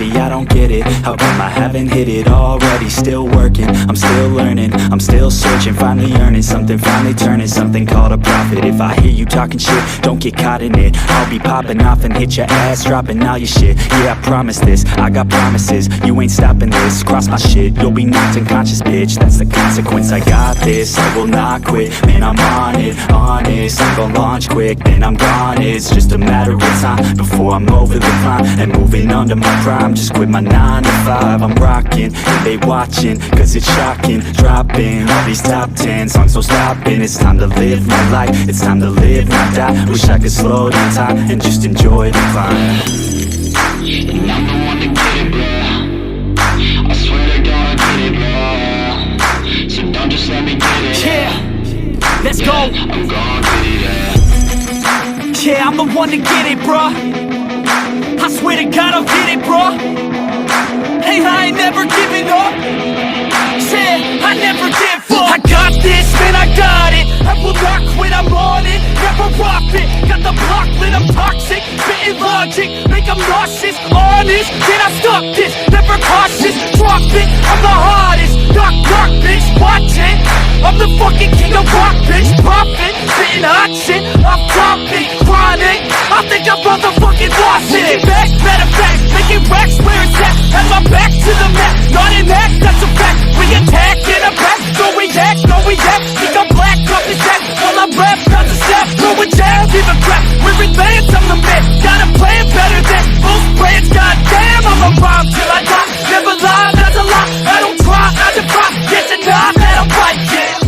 heavy, I don't get it. How come I haven't hit it already? Still working, I'm still learning, I'm still searching, finally earning something, finally turning something called a profit. If I hear you talking shit, don't get caught in it. I'll be popping off and hit your ass, dropping all your shit. Yeah, I promise this, I got promises. You ain't stopping this, cross my shit, you'll be knocked unconscious, bitch. That's the consequence, I got this, I will not quit. Man, I'm on it, honest, I'm gon' launch quick, then I'm gone. It's just a matter of time before I'm over the climb and moving under my prime. Just quit my 9 to 5, I'm rocking, and they watching, cause it's shocking. Dropping all these top 10 songs, so stopping. It's time to live my life, it's time to live, not die. Wish I could slow down time and just enjoy the climb. And I'm the one to get it, bro. I swear to God I get it, bro. So don't just let me get it. Yeah, let's go. I'm gon' get it, yeah. Yeah, I'm the one to get it, bro. I swear to God I'll get it, bro. Hey, I ain't never giving up. Yeah, I never give up. I got this, man, I got it. I will not quit, I'm on it. Never rock it. Got the block lit, I'm toxic. Spitting logic, make them nauseous. Honest, can I stop this? Never cautious, drop it. I'm the hottest. Knock, knock, bitch, watch it. I'm the fucking king of rock, bitch. Profit, spitting hot shit. I'm dropping, chronic. I think I'm motherfucking lost it. Making back, matter of fact, making racks where it's at. Have my back to the map, not an act, that's a fact. We attack in a back, no react, no react. Think I'm black, off his back. While I rap, not to step, throw a jab, give a crap. We're advanced, I'm the man. Got a plan better than most brands. Goddamn, I'm a rhyme till I die. Never lie, that's a lie. I don't try, I defy. Get to die, that I'm right, yeah.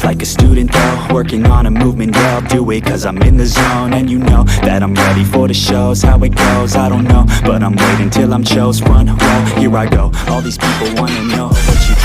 Like a student though, working on a movement, yeah, I'll do it cause I'm in the zone. And you know that I'm ready for the shows. How it goes, I don't know, but I'm waiting till I'm chose. Front row, here I go. All these people wanna know what you